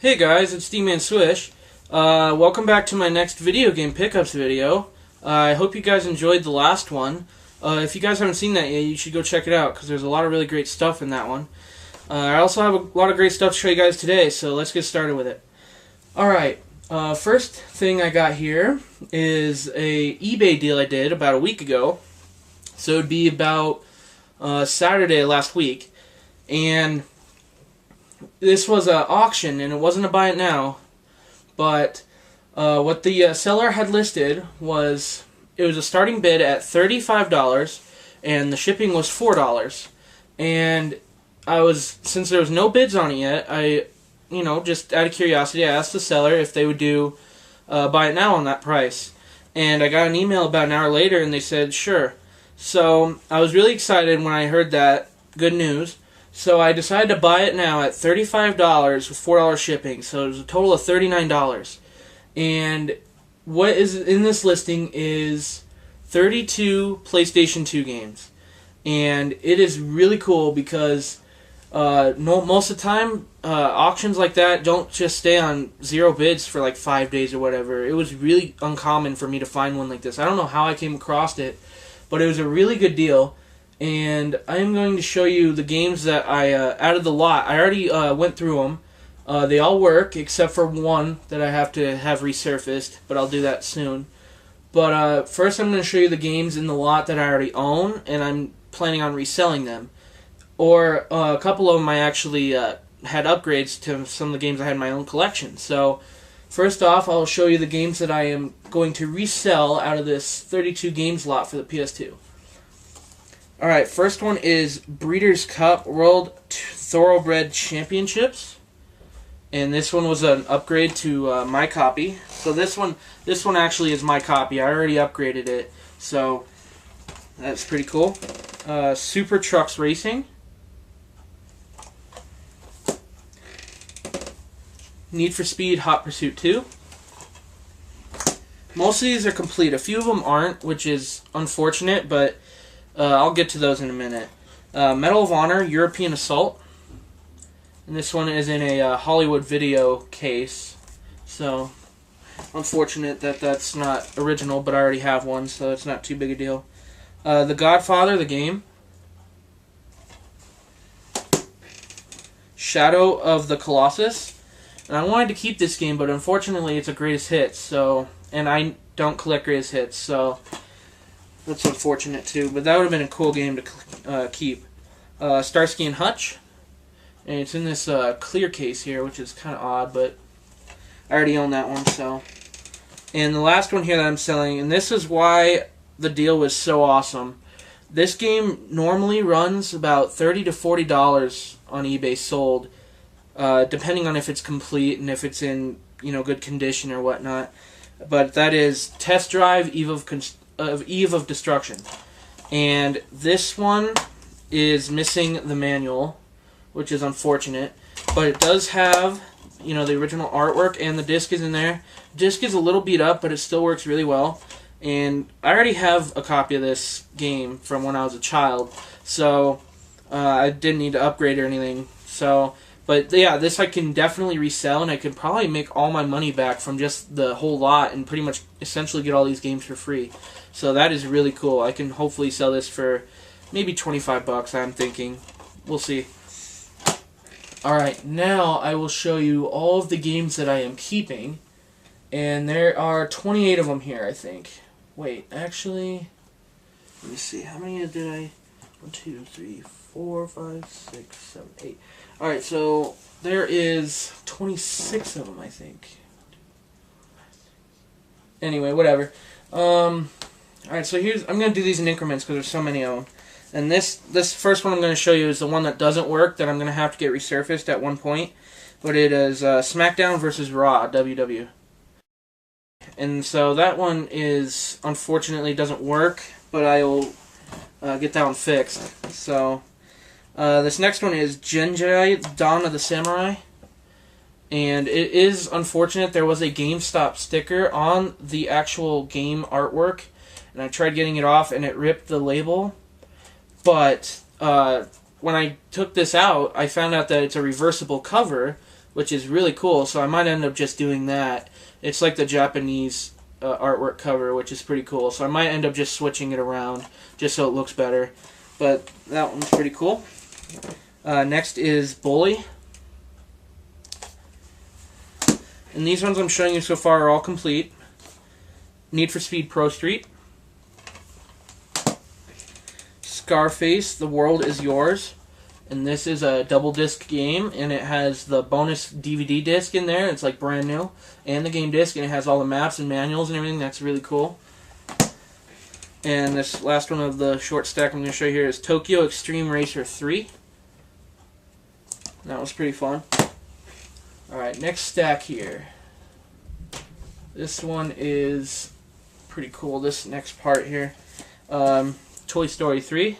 Hey guys, it's D-Man Swish. Welcome back to my next video game pickups video. I hope you guys enjoyed the last one. If you guys haven't seen that yet, you should go check it out because there's a lot of really great stuff in that one. I also have a lot of great stuff to show you guys today, so let's get started with it. Alright, first thing I got here is a eBay deal I did about a week ago. So it would be about Saturday last week. And this was an auction, and it wasn't a buy it now, but what the seller had listed was, it was a starting bid at $35, and the shipping was $4. And since there was no bids on it yet, I, just out of curiosity, I asked the seller if they would do buy it now on that price. And I got an email about an hour later, and they said, sure. So I was really excited when I heard that good news. So I decided to buy it now at $35 with $4 shipping. So it was a total of $39. And what is in this listing is 32 PlayStation 2 games. And it is really cool because most of the time, auctions like that don't just stay on zero bids for like 5 days or whatever. It was really uncommon for me to find one like this. I don't know how I came across it, but it was a really good deal. And I'm going to show you the games that I, out of the lot, I already went through them. They all work, except for one that I have to have resurfaced, but I'll do that soon. But first I'm going to show you the games in the lot that I already own, and I'm planning on reselling them. Or a couple of them I actually had upgrades to some of the games I had in my own collection. So first off, I'll show you the games that I am going to resell out of this 32 games lot for the PS2. Alright, first one is Breeders' Cup World Thoroughbred Championships. And this one was an upgrade to my copy. So this one actually is my copy. I already upgraded it. So that's pretty cool. Super Trucks Racing. Need for Speed Hot Pursuit 2. Most of these are complete. A few of them aren't, which is unfortunate, but I'll get to those in a minute. Medal of Honor, European Assault. And this one is in a Hollywood video case. So, unfortunate that that's not original, but I already have one, so it's not too big a deal. The Godfather, the game. Shadow of the Colossus. And I wanted to keep this game, but unfortunately it's a greatest hits, so, and I don't collect greatest hits, so that's unfortunate too, but that would have been a cool game to keep. Starsky and Hutch, and it's in this clear case here, which is kind of odd, but I already own that one, so. And the last one here that I'm selling, and this is why the deal was so awesome. This game normally runs about $30 to $40 on eBay sold, depending on if it's complete and if it's in good condition or whatnot. But that is Test Drive Eve of Destruction, and this one is missing the manual, which is unfortunate, but it does have the original artwork, and the disc is in there. The disc is a little beat up, but it still works really well, and I already have a copy of this game from when I was a child, so I didn't need to upgrade or anything. But yeah, this I can definitely resell, and I could probably make all my money back from just the whole lot and pretty much essentially get all these games for free. So that is really cool. I can hopefully sell this for maybe 25 bucks, I'm thinking. We'll see. Alright, now I will show you all of the games that I am keeping. And there are 28 of them here, I think. Wait, actually, let me see. How many did I... 1, 2, 3, 4, 5, 6, 7, 8. Alright, so there is 26 of them, I think. Anyway, whatever. Alright, so I'm going to do these in increments because there's so many of them. And this first one I'm going to show you is the one that doesn't work, that I'm going to have to get resurfaced at one point. But it is SmackDown vs. Raw, WW. And so that one is, unfortunately, doesn't work, but I will get that one fixed. So this next one is Genji, Dawn of the Samurai. And it is unfortunate, there was a GameStop sticker on the actual game artwork, and I tried getting it off and it ripped the label. But when I took this out, I found out that it's a reversible cover, which is really cool. So I might end up just doing that. It's like the Japanese artwork cover, which is pretty cool. So I might end up just switching it around just so it looks better. But that one's pretty cool. Next is Bully. And these ones I'm showing you so far are all complete. Need for Speed Pro Street. Scarface, The World Is Yours. And this is a double disc game, and it has the bonus DVD disc in there. It's like brand new. And the game disc, and it has all the maps and manuals and everything. That's really cool. And this last one of the short stack I'm going to show you here is Tokyo Extreme Racer 3. That was pretty fun. Alright, next stack here. This one is pretty cool, this next part here. Toy Story 3.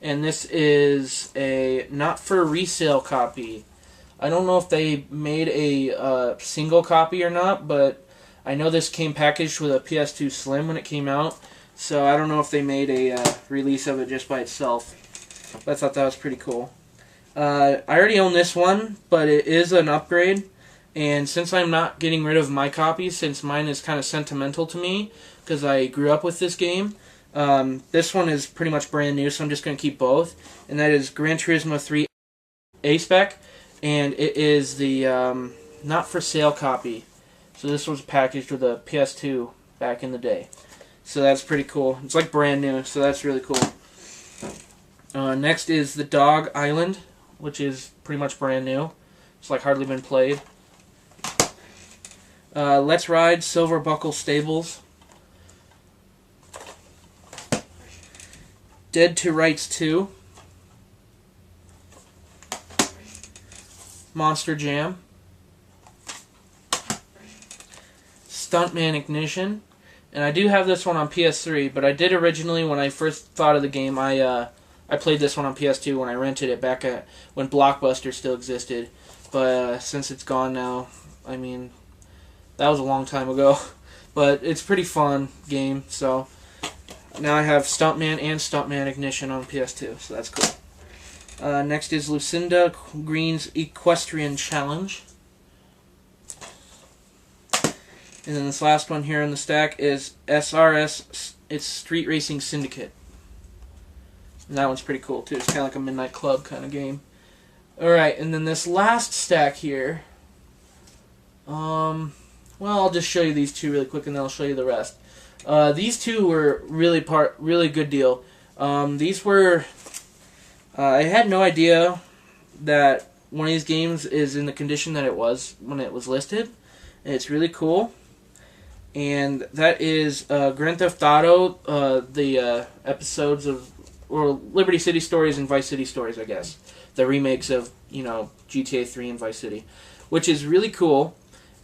And this is a not for resale copy. I don't know if they made a single copy or not, but I know this came packaged with a PS2 Slim when it came out. So I don't know if they made a release of it just by itself. But I thought that was pretty cool. I already own this one, but it is an upgrade. And since I'm not getting rid of my copies, since mine is kind of sentimental to me, because I grew up with this game, this one is pretty much brand new, so I'm just going to keep both. And that is Gran Turismo 3 A-Spec, and it is the not for sale copy. So this was packaged with a PS2 back in the day. So that's pretty cool. It's like brand new, so that's really cool. Next is the Dog Island, which is pretty much brand new. It's like hardly been played. Let's Ride Silver Buckle Stables. Dead to Rights 2. Monster Jam. Stuntman Ignition. And I do have this one on PS3, but I did originally, when I first thought of the game, I played this one on PS2 when I rented it back at when Blockbuster still existed. But since it's gone now, I mean, that was a long time ago. But it's a pretty fun game, so now I have Stuntman and Stuntman Ignition on PS2, so that's cool. Next is Lucinda Green's Equestrian Challenge. And then this last one here in the stack is SRS, it's Street Racing Syndicate. And that one's pretty cool too. It's kind of like a Midnight Club kind of game. Alright, and then this last stack here, well, I'll just show you these two really quick and then I'll show you the rest. These two were really good deal. These were, I had no idea that one of these games is in the condition that it was when it was listed. And it's really cool. And that is Grand Theft Auto, the episodes of, or Liberty City Stories and Vice City Stories, I guess. The remakes of, GTA 3 and Vice City. Which is really cool,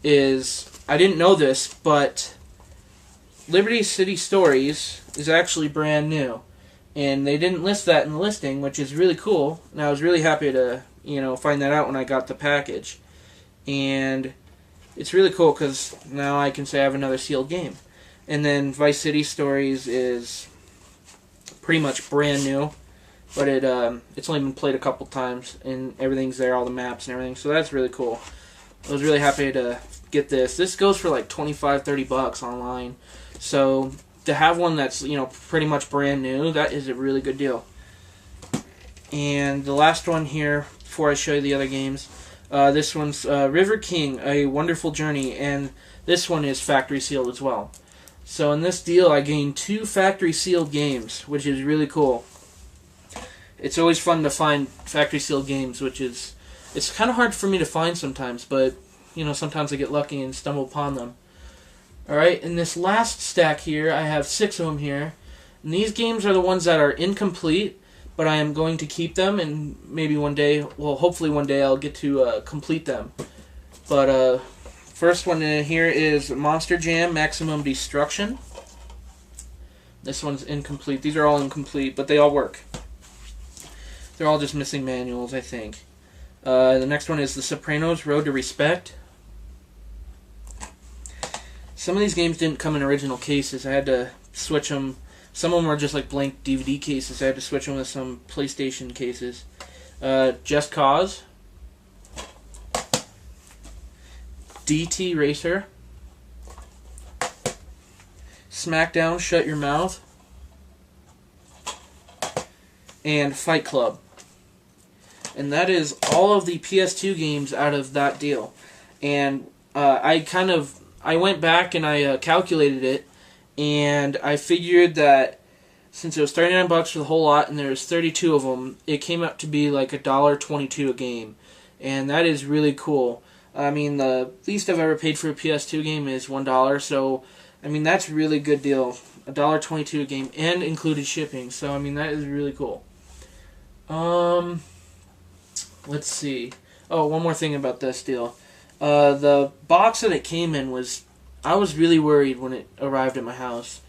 I didn't know this, but Liberty City Stories is actually brand new. And they didn't list that in the listing, which is really cool. And I was really happy to, find that out when I got the package. And it's really cool because now I can say I have another sealed game. And then Vice City Stories is pretty much brand new, but it's only been played a couple times, and everything's there, all the maps and everything, so that's really cool. I was really happy to get this. This goes for like $25-30 online, so to have one that's pretty much brand new, that is a really good deal. And the last one here, before I show you the other games, this one's River King, A Wonderful Journey, and this one is factory sealed as well. So in this deal, I gained 2 factory sealed games, which is really cool. It's always fun to find factory sealed games, it's kind of hard for me to find sometimes, but sometimes I get lucky and stumble upon them. Alright, in this last stack here, I have 6 of them here, and these games are the ones that are incomplete, but I am going to keep them, and maybe one day, well, hopefully one day I'll get to complete them. But first one in here is Monster Jam Maximum Destruction. This one's incomplete. These are all incomplete, but they all work. They're all just missing manuals, I think. The next one is The Sopranos Road to Respect. Some of these games didn't come in original cases. I had to switch them. Some of them are just like blank DVD cases. I had to switch them with some PlayStation cases. Just Cause. DT Racer, Smackdown, Shut Your Mouth, and Fight Club. And that is all of the PS2 games out of that deal. And I went back and I calculated it, and I figured that since it was $39 for the whole lot and there's 32 of them, it came up to be like $1.22 a game. And that is really cool. I mean, the least I've ever paid for a PS2 game is $1, so I mean that's a really good deal. $1.22 a game and included shipping. So I mean that is really cool. Let's see. Oh, one more thing about this deal. The box that it came in was, I was really worried when it arrived at my house.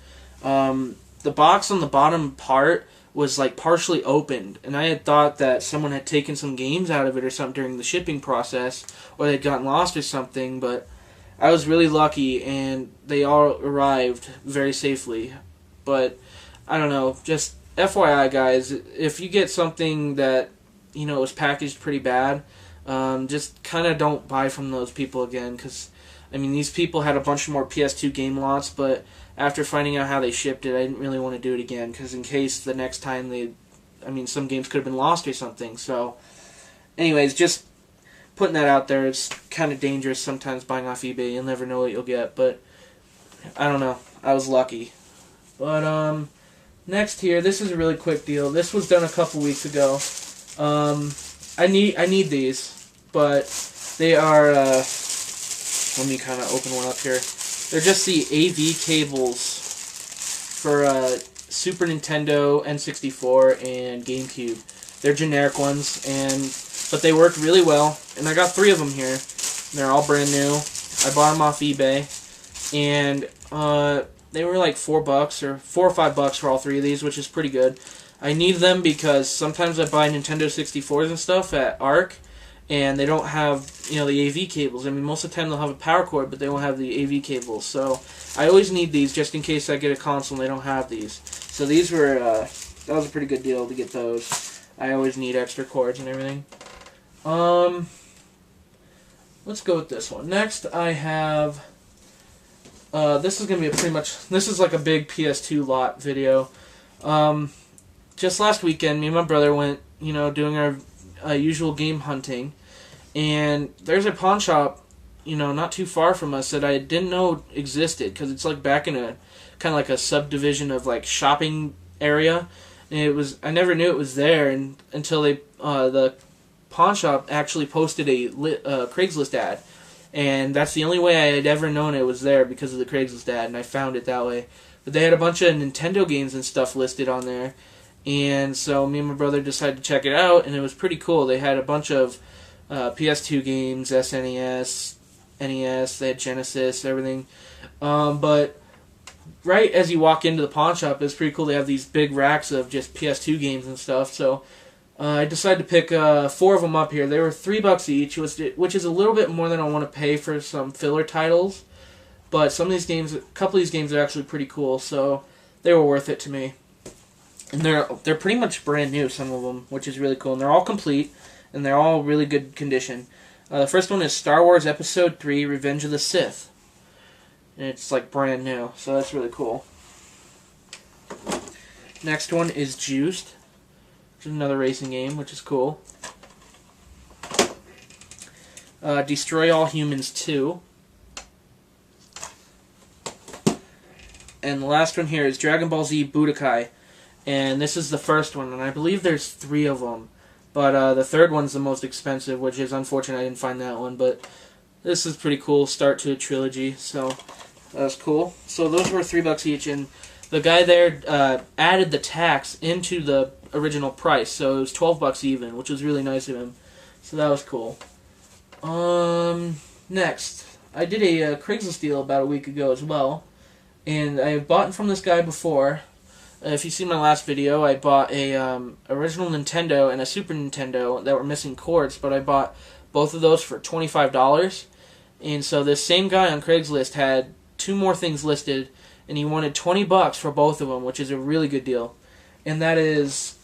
The box on the bottom part was like partially opened, and I had thought that someone had taken some games out of it or something during the shipping process, or they'd gotten lost or something, but I was really lucky and they all arrived very safely. But I don't know, just FYI guys, if you get something that, you know, was packaged pretty bad, just kind of don't buy from those people again, because I mean these people had a bunch more PS2 game lots, but after finding out how they shipped it, I didn't really want to do it again, because in case the next time some games could have been lost or something. So anyways, just putting that out there. It's kind of dangerous sometimes buying off eBay. You'll never know what you'll get, but I don't know, I was lucky. But next here, this is a really quick deal. This was done a couple weeks ago. I need these, but they are, let me kind of open one up here. They're just the AV cables for Super Nintendo, N64, and GameCube. They're generic ones, but they work really well, and I got 3 of them here. They're all brand new. I bought them off eBay, and they were like $4 or $4 or $5 for all 3 of these, which is pretty good. I need them because sometimes I buy Nintendo 64s and stuff at ARC, and they don't have, you know, the AV cables. I mean, most of the time they'll have a power cord, but they won't have the AV cables. So I always need these just in case I get a console and they don't have these. So these were, that was a pretty good deal to get those. I always need extra cords and everything. Let's go with this one. Next I have, this is going to be this is like a big PS2 lot video. Just last weekend, me and my brother went, you know, doing our usual game hunting, and there's a pawn shop, you know, not too far from us that I didn't know existed, because it's like back in a kind of like a subdivision of like shopping area, and I never knew it was there until the pawn shop actually posted a Craigslist ad, and that's the only way I had ever known it was there, because of the Craigslist ad, and I found it that way. But they had a bunch of Nintendo games and stuff listed on there. And so me and my brother decided to check it out, and it was pretty cool. They had a bunch of PS2 games, SNES, NES, they had Genesis, everything. But right as you walk into the pawn shop, it's pretty cool. They have these big racks of just PS2 games and stuff. So I decided to pick 4 of them up here. They were $3 each, which is a little bit more than I want to pay for some filler titles. But some of these games, a couple of these games are actually pretty cool, so they were worth it to me. And they're pretty much brand new, some of them, which is really cool. And they're all complete, and they're all really good condition. The first one is Star Wars Episode 3, Revenge of the Sith. And it's like brand new, so that's really cool. Next one is Juiced, which is another racing game, which is cool. Destroy All Humans 2. And the last one here is Dragon Ball Z Budokai. And this is the first one, and I believe there's 3 of them. But the third one's the most expensive, which is unfortunate I didn't find that one. But this is pretty cool, start to a trilogy, so that's cool. So those were $3 each, and the guy there added the tax into the original price, so it was $12 even, which was really nice of him. So that was cool. Next, I did a Craigslist deal about a week ago as well, and I bought from this guy before. If you see my last video, I bought a original Nintendo and a Super Nintendo that were missing cords, but I bought both of those for $25. And so this same guy on Craigslist had 2 more things listed, and he wanted $20 for both of them, which is a really good deal. And that is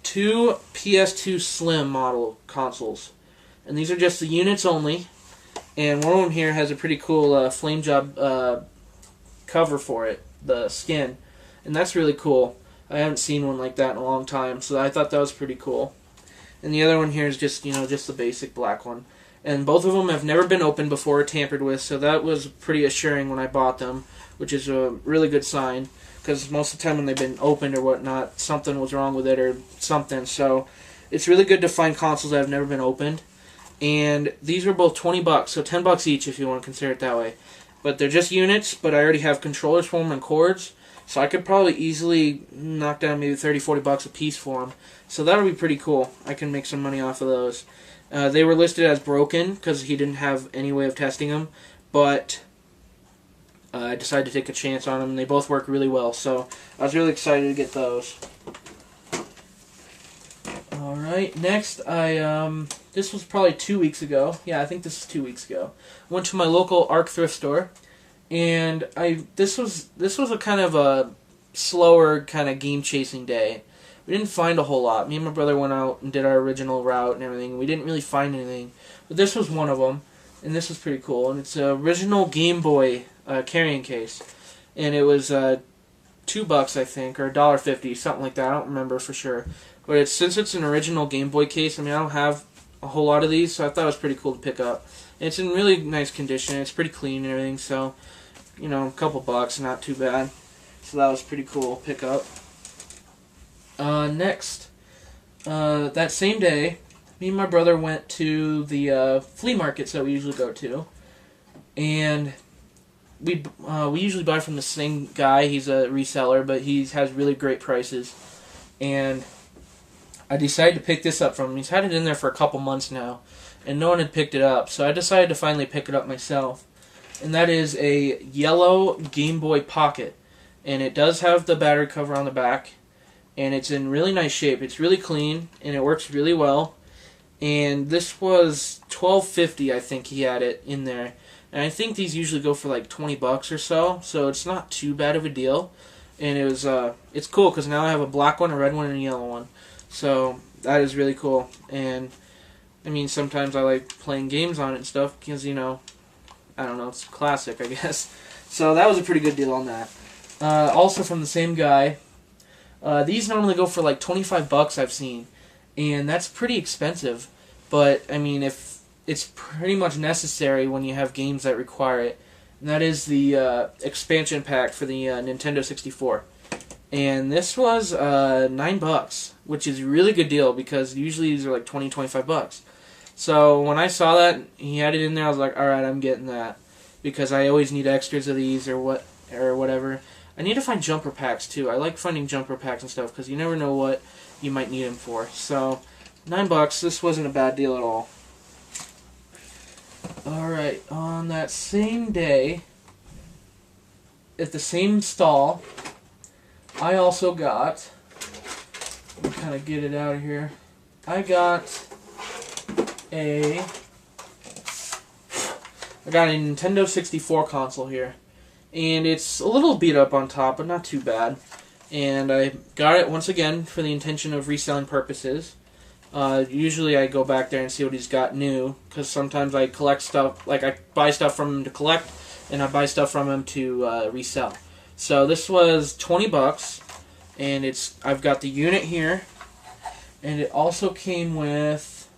2 PS2 Slim model consoles. And these are just the units only. And one of them here has a pretty cool flame job cover for it, the skin, and that's really cool. I haven't seen one like that in a long time, so I thought that was pretty cool. And the other one here is just, just the basic black one. And both of them have never been opened before or tampered with, so that was pretty assuring when I bought them, which is a really good sign, because most of the time when they've been opened or whatnot, something was wrong with it or something. So it's really good to find consoles that have never been opened. And these were both $20, so $10 each if you want to consider it that way. But they're just units, but I already have controllers for them and cords, so I could probably easily knock down maybe $30-40 a piece for them. So that would be pretty cool. I can make some money off of those. They were listed as broken because he didn't have any way of testing them, but I decided to take a chance on them, and they both work really well. So I was really excited to get those. Alright, next this was probably 2 weeks ago. Yeah, I think this is 2 weeks ago. I went to my local ARC thrift store, and this was a kind of a slower kind of game chasing day. We didn't find a whole lot. Me and my brother went out and did our original route and everything. We didn't really find anything, but this was one of them, and this was pretty cool. And it's an original Game Boy carrying case, and it was $2 I think, or $1.50, something like that. I don't remember for sure. But since it's an original Game Boy case, I mean, I don't have a whole lot of these, so I thought it was pretty cool to pick up. And it's in really nice condition. It's pretty clean and everything, so, a couple bucks, not too bad. So that was pretty cool to pick up. Next, that same day, me and my brother went to the flea markets that we usually go to, and we usually buy from the same guy. He's a reseller, but he has really great prices, and I decided to pick this up from him. He's had it in there for a couple months now, and no one had picked it up, so I decided to finally pick it up myself. And that is a yellow Game Boy Pocket, and it does have the battery cover on the back, and it's in really nice shape. It's really clean, and it works really well. And this was $12.50, I think he had it in there. And I think these usually go for like $20 or so it's not too bad of a deal. And it's cool because now I have a black one, a red one, and a yellow one. So that is really cool. And I mean, sometimes I like playing games on it and stuff because, I don't know, it's classic, I guess. So that was a pretty good deal on that. Also from the same guy, these normally go for like $25 I've seen, and that's pretty expensive. But I mean, if it's pretty much necessary when you have games that require it, and that is the expansion pack for the Nintendo 64. And this was $9, which is a really good deal because usually these are like $20-25. So when I saw that he had it in there, I was like, all right, I'm getting that because I always need extras of these or whatever. I need to find jumper packs too. I like finding jumper packs and stuff because you never know what you might need them for. So $9, this wasn't a bad deal at all. Alright, on that same day, at the same stall, I also got, let me kind of get it out of here, I got a Nintendo 64 console here. And it's a little beat up on top, but not too bad. And I got it once again for the intention of reselling purposes. Usually I go back there and see what he's got new, because sometimes I collect stuff, like I buy stuff from him to collect, and I buy stuff from him to resell. So this was $20, and I've got the unit here, and it also came with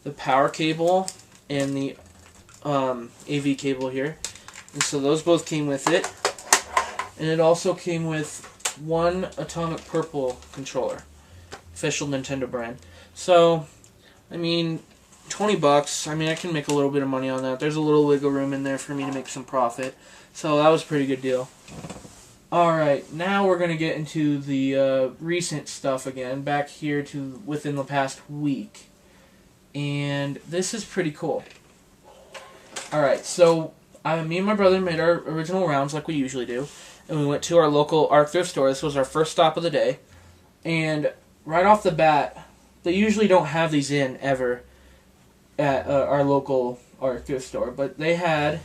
the power cable and the AV cable here. And so those both came with it. And it also came with one Atomic Purple controller. Official Nintendo brand. So, I mean, $20. I mean, I can make a little bit of money on that. There's a little wiggle room in there for me to make some profit. So that was a pretty good deal. Alright, now we're going to get into the recent stuff again. Back here to within the past week. And this is pretty cool. Alright, so me and my brother made our original rounds like we usually do, and we went to our local ARC thrift store. This was our first stop of the day, and right off the bat, they usually don't have these in ever at our local ARC thrift store, but they had,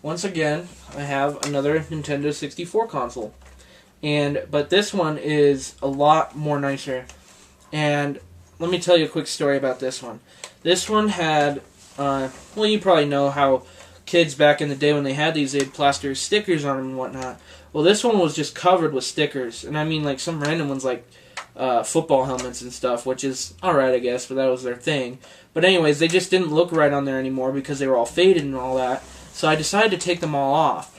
once again, I have another Nintendo 64 console, but this one is a lot more nicer, and let me tell you a quick story about this one. This one had Well, you probably know how kids back in the day when they had these, they'd plaster stickers on them and whatnot. Well, this one was just covered with stickers, and I mean like some random ones like football helmets and stuff, which is alright, I guess, but that was their thing. But anyways, they just didn't look right on there anymore because they were all faded and all that. So I decided to take them all off.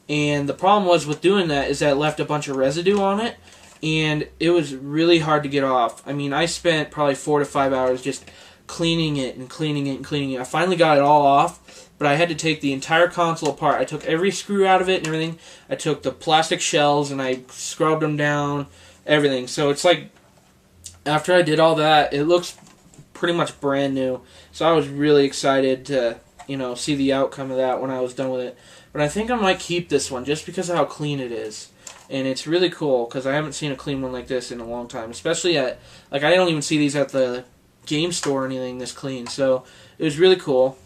And the problem was with doing that is that it left a bunch of residue on it, and it was really hard to get off. I mean, I spent probably 4 to 5 hours just cleaning it and cleaning it and cleaning it. I finally got it all off, but I had to take the entire console apart. I took every screw out of it and everything. I took the plastic shells and I scrubbed them down, everything. So it's like, after I did all that, it looks pretty much brand new. So I was really excited to, see the outcome of that when I was done with it. But I think I might keep this one just because of how clean it is. And it's really cool because I haven't seen a clean one like this in a long time. Especially at, I don't even see these at the game store or anything this clean. So it was really cool.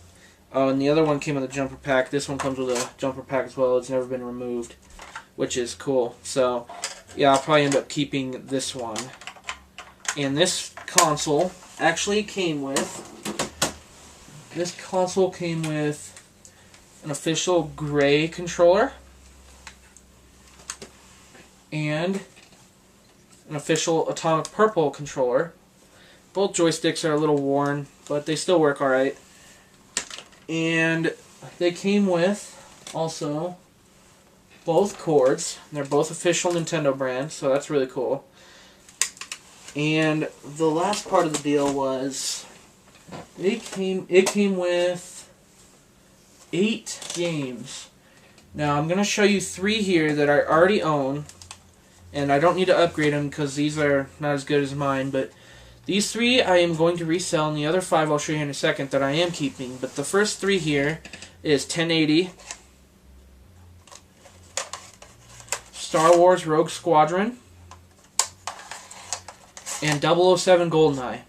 Oh, and the other one came with a jumper pack. This one comes with a jumper pack as well. It's never been removed, which is cool. So yeah, I'll probably end up keeping this one. And this console actually came with, an official gray controller and an official atomic purple controller. Both joysticks are a little worn, but they still work alright. And they came with also both cords. They're both official Nintendo brands, so that's really cool. And the last part of the deal was it came with 8 games. Now I'm going to show you 3 here that I already own, and I don't need to upgrade them because these are not as good as mine, but these 3 I am going to resell, and the other 5 I'll show you in a second that I am keeping. But the first 3 here is 1080, Star Wars Rogue Squadron, and 007 GoldenEye.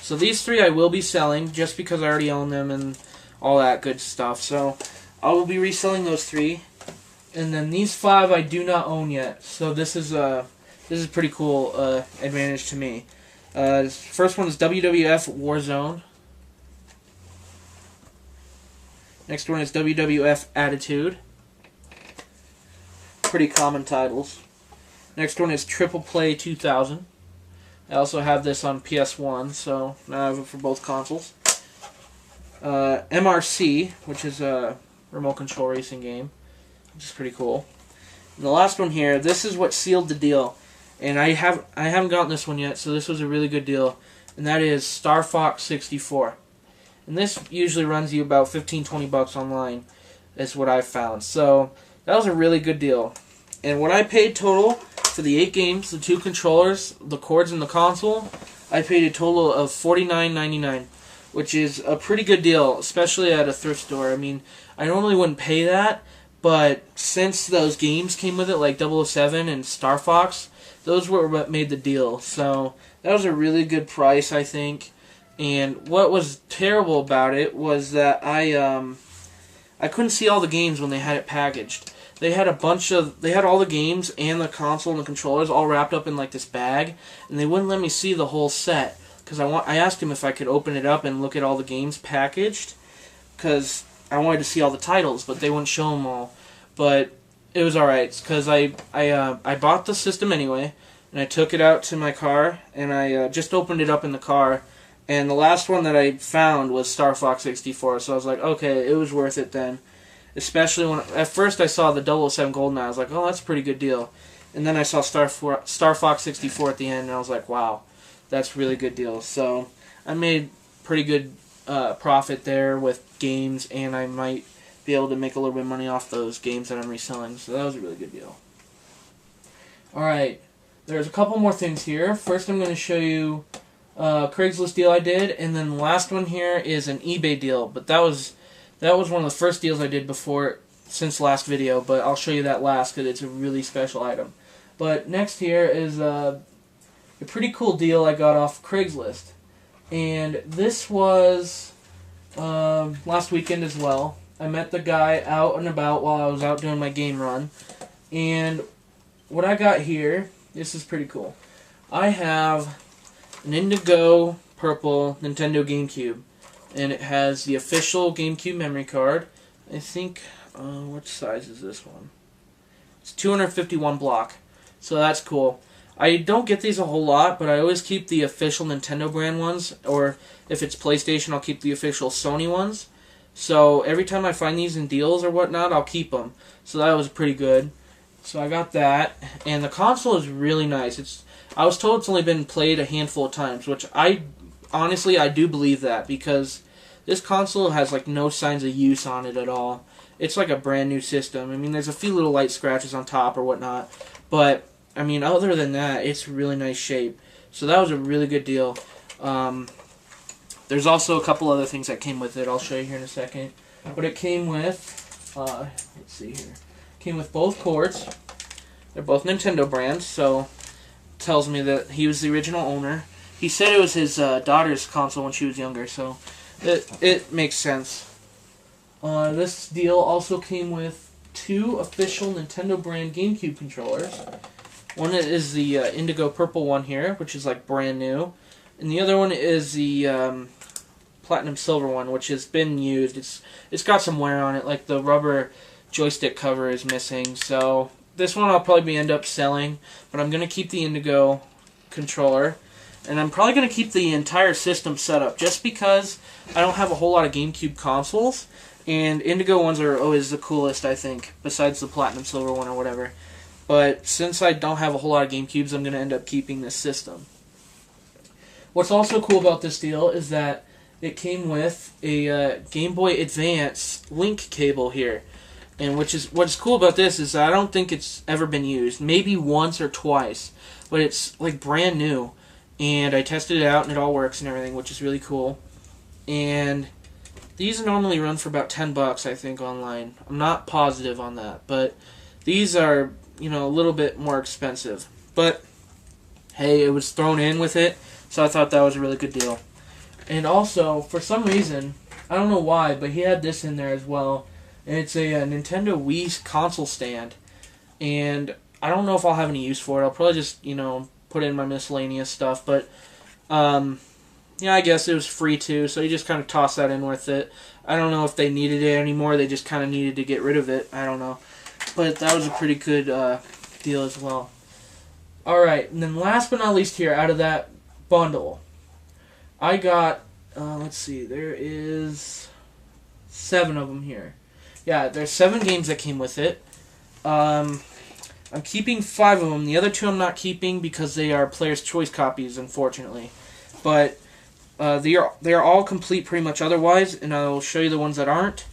So these 3 I will be selling just because I already own them and all that good stuff. So I will be reselling those 3. And then these 5 I do not own yet. So this is a pretty cool advantage to me. First one is WWF Warzone. Next one is WWF Attitude. Pretty common titles. Next one is Triple Play 2000. I also have this on PS1, so now I have it for both consoles. MRC, which is a remote control racing game, which is pretty cool. And the last one here, this is what sealed the deal. And I haven't gotten this one yet, so this was a really good deal. And that is Star Fox 64. And this usually runs you about $15-20 online, is what I've found. So that was a really good deal. And what I paid total for the 8 games, the 2 controllers, the cords, and the console, I paid a total of $49.99, which is a pretty good deal, especially at a thrift store. I mean, I normally wouldn't pay that, but since those games came with it, like 007 and Star Fox, those were what made the deal. So that was a really good price, I think. And what was terrible about it was that I couldn't see all the games when they had it packaged. They had all the games and the console and the controllers all wrapped up in like this bag, and they wouldn't let me see the whole set because I asked him if I could open it up and look at all the games packaged because I wanted to see all the titles, but they wouldn't show them all. But it was alright because I bought the system anyway, and I took it out to my car, and I just opened it up in the car, and the last one that I found was Star Fox 64, so I was like, okay, it was worth it then. Especially when, at first I saw the 007 GoldenEye, I was like, oh, that's a pretty good deal. And then I saw Star Fox 64 at the end, and I was like, wow, that's a really good deal. So I made pretty good profit there with games, and I might be able to make a little bit of money off those games that I'm reselling. So that was a really good deal. Alright, there's a couple more things here. First I'm going to show you a Craigslist deal I did, and then the last one here is an eBay deal. But that was one of the first deals I did since last video, but I'll show you that last because it's a really special item. But next here is a pretty cool deal I got off Craigslist. And this was last weekend as well. I met the guy out and about while I was out doing my game run. And what I got here, this is pretty cool. I have an indigo purple Nintendo GameCube. and it has the official GameCube memory card. I think, what size is this one? It's 251 block, so that's cool. I don't get these a whole lot, but I always keep the official Nintendo brand ones, or if it's PlayStation, I'll keep the official Sony ones. So every time I find these in deals or whatnot, I'll keep them. So that was pretty good. So I got that, and the console is really nice. I was told it's only been played a handful of times, which honestly I do believe that, because this console has like no signs of use on it at all. It's like a brand new system. I mean, there's a few little light scratches on top or whatnot, but I mean, other than that, it's really nice shape. So that was a really good deal. There's also a couple other things that came with it. I'll show you here in a second. But it came with, let's see here. Came with both cords. They're both Nintendo brands, so it tells me that he was the original owner. He said it was his daughter's console when she was younger, so it makes sense. This deal also came with 2 official Nintendo brand GameCube controllers. One is the indigo purple one here, which is like brand new, and the other one is the platinum silver one, which has been used. It's got some wear on it, like the rubber joystick cover is missing. So this one I'll probably end up selling, but I'm gonna keep the indigo controller, and I'm probably gonna keep the entire system set up just because I don't have a whole lot of GameCube consoles, and indigo ones are always the coolest, I think, besides the platinum silver one or whatever. But since I don't have a whole lot of GameCubes, I'm gonna end up keeping this system. What's also cool about this deal is that it came with a Game Boy Advance link cable here. And what's cool about this is I don't think it's ever been used. Maybe once or twice. But it's like brand new. And I tested it out and it all works and everything, which is really cool. And these normally run for about $10, I think, online. I'm not positive on that. But these are, you know, a little bit more expensive. But hey, it was thrown in with it. So I thought that was a really good deal. And also, for some reason, I don't know why, but he had this in there as well. And it's a Nintendo Wii console stand. And I don't know if I'll have any use for it. I'll probably just, you know, put it in my miscellaneous stuff. But, yeah, I guess it was free too, so you just kind of toss that in with it. I don't know if they needed it anymore. They just kind of needed to get rid of it. I don't know. But that was a pretty good deal as well. Alright, and then last but not least here, out of that bundle, I got, let's see, there is 7 of them here. Yeah, there's 7 games that came with it. I'm keeping 5 of them. The other 2 I'm not keeping because they are Player's Choice copies, unfortunately. But they are all complete pretty much otherwise, and I'll show you the ones that aren't.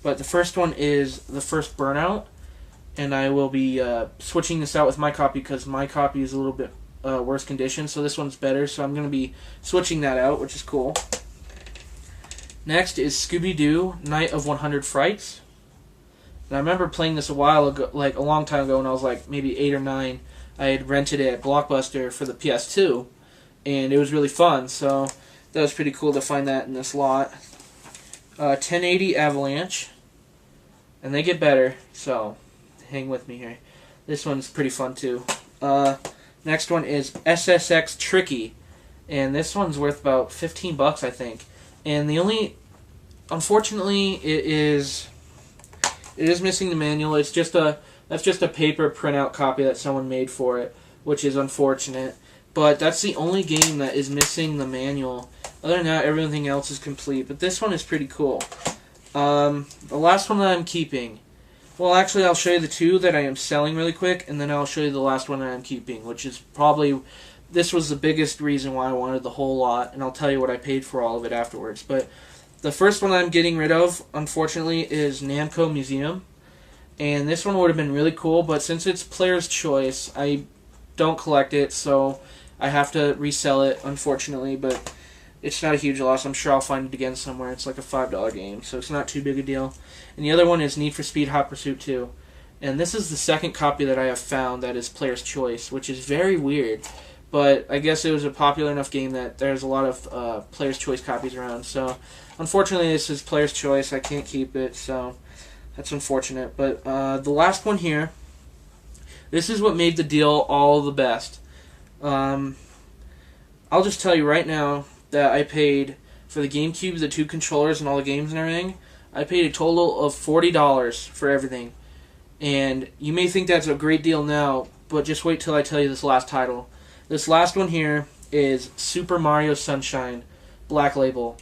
But the first one is the first Burnout, and I will be switching this out with my copy because my copy is a little bit worse condition, so this one's better, so I'm going to be switching that out, which is cool. Next is Scooby-Doo, Night of 100 Frights. And I remember playing this a while ago, like a long time ago when I was like maybe 8 or 9. I had rented it at Blockbuster for the PS2, and it was really fun, so that was pretty cool to find that in this lot. 1080 Avalanche, and they get better, so hang with me here. This one's pretty fun too. Next one is SSX Tricky, and this one's worth about $15, I think. And the only, unfortunately, it is missing the manual. That's just a paper printout copy that someone made for it, which is unfortunate. But that's the only game that is missing the manual. Other than that, everything else is complete. But this one is pretty cool. The last one that I'm keeping. Well, actually, I'll show you the 2 that I am selling really quick, and then I'll show you the last one that I'm keeping, which is probably, this was the biggest reason why I wanted the whole lot, and I'll tell you what I paid for all of it afterwards. But the first one I'm getting rid of, unfortunately, is Namco Museum, and this one would have been really cool, but since it's Player's Choice, I don't collect it, so I have to resell it, unfortunately, but it's not a huge loss. I'm sure I'll find it again somewhere. It's like a $5 game, so it's not too big a deal. And the other one is Need for Speed Hot Pursuit 2. And this is the second copy that I have found that is Player's Choice, which is very weird. But I guess it was a popular enough game that there's a lot of Player's Choice copies around. So unfortunately, this is Player's Choice. I can't keep it, so that's unfortunate. But the last one here, this is what made the deal all the best. I'll just tell you right now that I paid for the GameCube, the 2 controllers, and all the games and everything. I paid a total of $40 for everything. And you may think that's a great deal now, but just wait till I tell you this last title. This last one here is Super Mario Sunshine Black Label.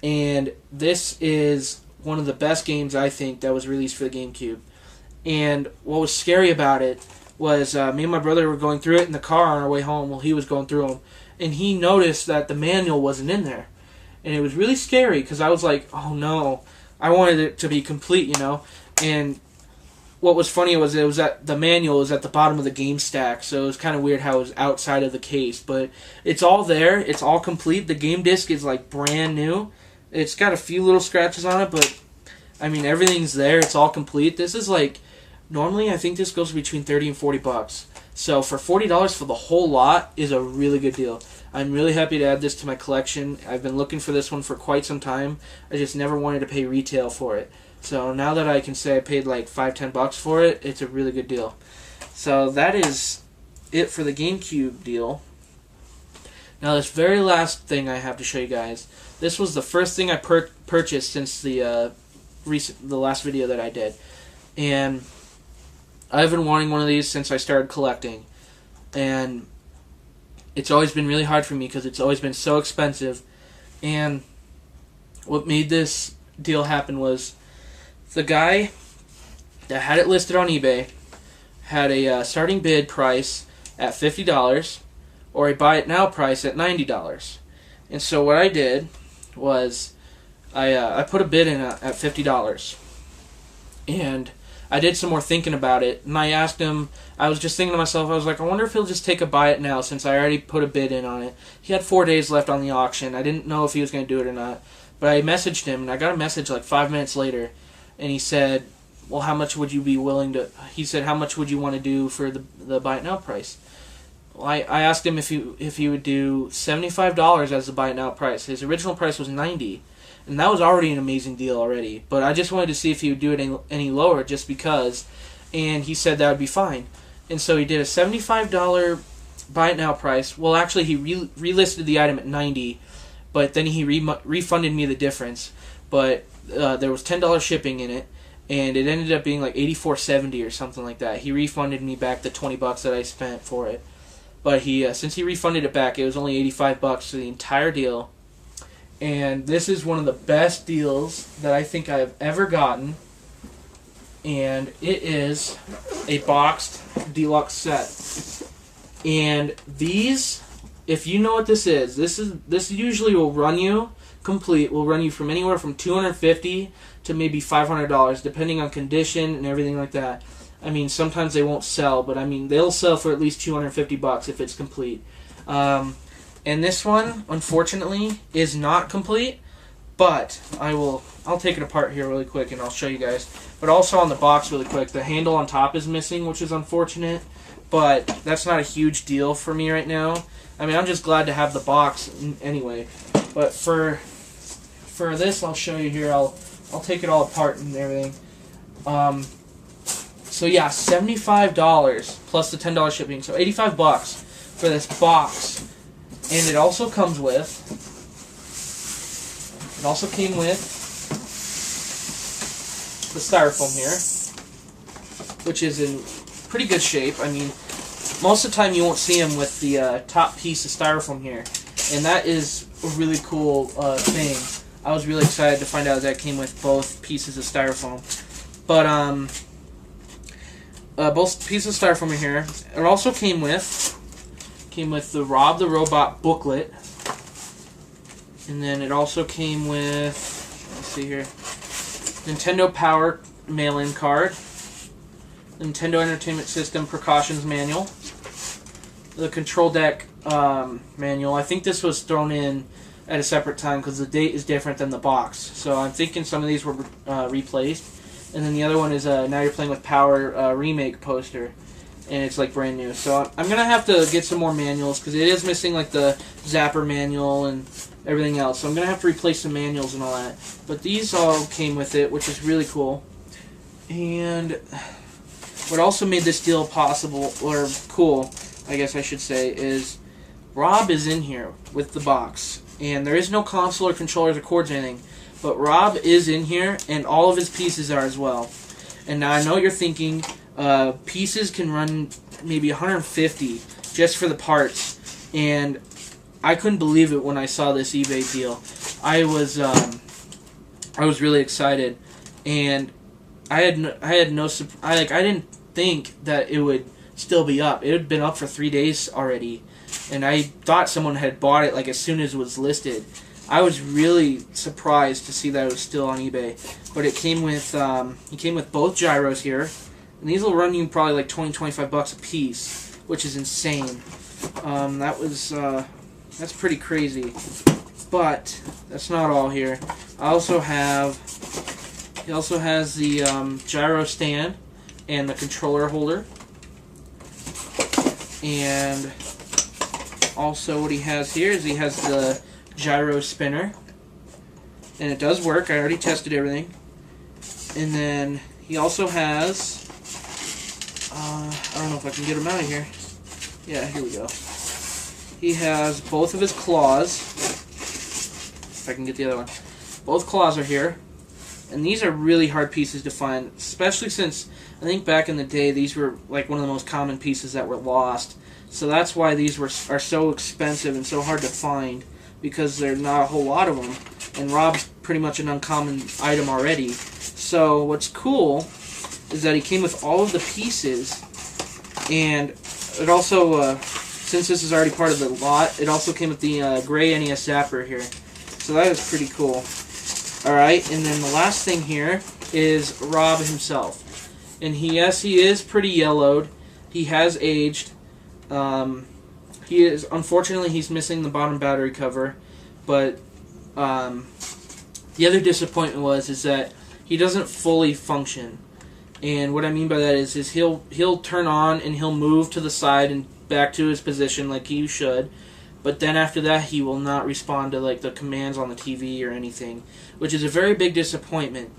And this is one of the best games, I think, that was released for the GameCube. And what was scary about it was me and my brother were going through it in the car on our way home while he was going through them. And he noticed that the manual wasn't in there. And it was really scary because I was like, oh no, I wanted it to be complete, you know. And what was funny was it was at the manual was at the bottom of the game stack, so it was kind of weird how it was outside of the case. But it's all there, it's all complete. The game disc is like brand new. It's got a few little scratches on it, but I mean everything's there. It's all complete. This is like normally I think this goes between $30 and $40. So for $40 for the whole lot is a really good deal. I'm really happy to add this to my collection. I've been looking for this one for quite some time. I just never wanted to pay retail for it. So now that I can say I paid like $5-10 for it, it's a really good deal. So that is it for the GameCube deal. Now this very last thing I have to show you guys. This was the first thing I purchased since the last video that I did. And I've been wanting one of these since I started collecting. And it's always been really hard for me because it's always been so expensive. And what made this deal happen was the guy that had it listed on eBay had a starting bid price at $50 or a buy it now price at $90. And so what I did was I put a bid in at $50. And I did some more thinking about it, and I asked him, I was just thinking to myself, I was like, I wonder if he'll just take a buy it now since I already put a bid in on it. He had 4 days left on the auction. I didn't know if he was going to do it or not. But I messaged him, and I got a message like 5 minutes later, and he said, well, how much would you be willing to, he said, how much would you want to do for the buy it now price? Well, I asked him if he would do $75 as the buy it now price. His original price was $90. And that was already an amazing deal already. But I just wanted to see if he would do it any lower just because. And he said that would be fine. And so he did a $75 buy it now price. Well, actually, he relisted the item at $90. But then he refunded me the difference. But there was $10 shipping in it. And it ended up being like $84.70 or something like that. He refunded me back the $20 that I spent for it. But since he refunded it back, it was only $85 for the entire deal. And this is one of the best deals that I think I've ever gotten. And it is a boxed deluxe set. And these, if you know what this this usually will run you complete, will run you from anywhere from $250 to maybe $500, depending on condition and everything like that. I mean, sometimes they won't sell, but I mean, they'll sell for at least $250 if it's complete. And this one, unfortunately, is not complete, but I'll take it apart here really quick and I'll show you guys. But also on the box really quick, the handle on top is missing, which is unfortunate, but that's not a huge deal for me right now. I mean, I'm just glad to have the box anyway. But for this, I'll show you here. I'll take it all apart and everything. So yeah, $75 plus the $10 shipping, so $85 for this box. And it also comes with, it also came with the styrofoam here, which is in pretty good shape. I mean, most of the time you won't see them with the top piece of styrofoam here, and that is a really cool thing. I was really excited to find out that came with both pieces of styrofoam. But both pieces of styrofoam in here. It also came with the R.O.B. the Robot booklet, and then it also came with, let's see here, Nintendo Power mail-in card, the Nintendo Entertainment System precautions manual, the control deck manual. I think this was thrown in at a separate time because the date is different than the box, so I'm thinking some of these were replaced. And then the other one is Now You're Playing with Power remake poster. And it's like brand new. So I'm going to have to get some more manuals because it is missing like the Zapper manual and everything else. So I'm going to have to replace some manuals and all that. But these all came with it, which is really cool. And what also made this deal possible, or cool, I guess I should say, is R.O.B. is in here with the box. and there is no console or controllers or cords or anything, but R.O.B is in here, and all of his pieces are as well. And now I know you're thinking, pieces can run maybe 150 just for the parts, and I couldn't believe it when I saw this eBay deal. I was really excited, and I didn't think that it would still be up. It had been up for 3 days already, and I thought someone had bought it like as soon as it was listed. I was really surprised to see that it was still on eBay, but it came with both gyros here, and these will run you probably like 20-25 bucks a piece, which is insane. That's pretty crazy, but that's not all here. He also has the gyro stand and the controller holder, and also what he has here is he has the gyro spinner, and it does work. I already tested everything. And then he also has I don't know if I can get him out of here. Yeah, here we go. He has both of his claws. If I can get the other one. Both claws are here. And these are really hard pieces to find, especially since I think back in the day these were like one of the most common pieces that were lost. So that's why these are so expensive and so hard to find, because there's not a whole lot of them. And R.O.B's pretty much an uncommon item already. So what's cool is that he came with all of the pieces, and it also, since this is already part of the lot, it also came with the gray NES zapper here. So that is pretty cool. Alright, and then the last thing here is R.O.B himself. And he is pretty yellowed. He has aged. Unfortunately, he's missing the bottom battery cover, but the other disappointment is that he doesn't fully function. And what I mean by that is he'll turn on and he'll move to the side and back to his position like he should, but then after that he will not respond to like the commands on the TV or anything, which is a very big disappointment.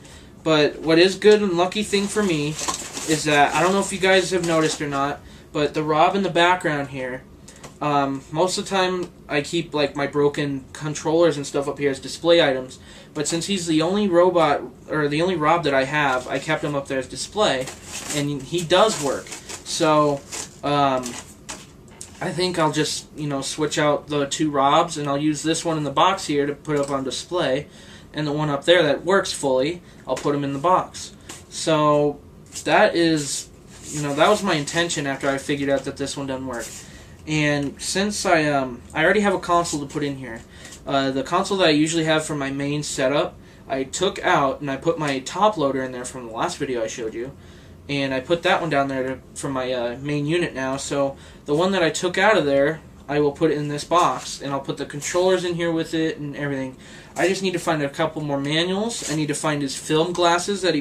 But what is good and lucky thing for me is that, I don't know if you guys have noticed or not, but the R.O.B in the background here, most of the time I keep like my broken controllers and stuff up here as display items, but since he's the only robot, or the only R.O.B that I have, I kept him up there as display, and he does work. So I think I'll just, switch out the two R.O.Bs, and I'll use this one in the box here to put up on display, and the one up there that works fully, I'll put him in the box. So that is, that was my intention after I figured out that this one doesn't work. And since I already have a console to put in here, the console that I usually have for my main setup, I took out and I put my top loader in there from the last video I showed you, and I put that one down there for my main unit now. So the one that I took out of there, I will put it in this box, and I'll put the controllers in here with it and everything. I just need to find a couple more manuals. I need to find his film glasses that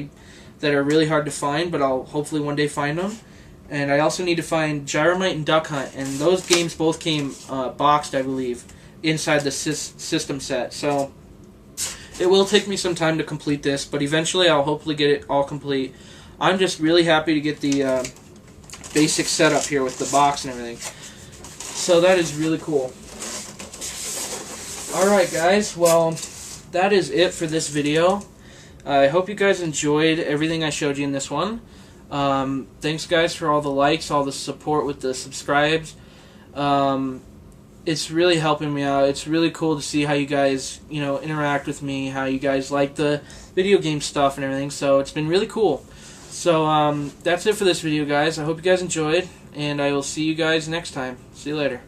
are really hard to find, but I'll hopefully one day find them. And I also need to find Gyromite and Duck Hunt, and those games both came boxed, I believe, inside the system set. So it will take me some time to complete this, but eventually I'll hopefully get it all complete. I'm just really happy to get the basic setup here with the box and everything. So that is really cool. Alright guys, well, that is it for this video. I hope you guys enjoyed everything I showed you in this one. Thanks guys for all the likes, all the support with the subscribes. It's really helping me out. It's really cool to see how you guys, interact with me, how you guys like the video game stuff and everything. So it's been really cool. So that's it for this video guys. I hope you guys enjoyed, and I will see you guys next time. See you later.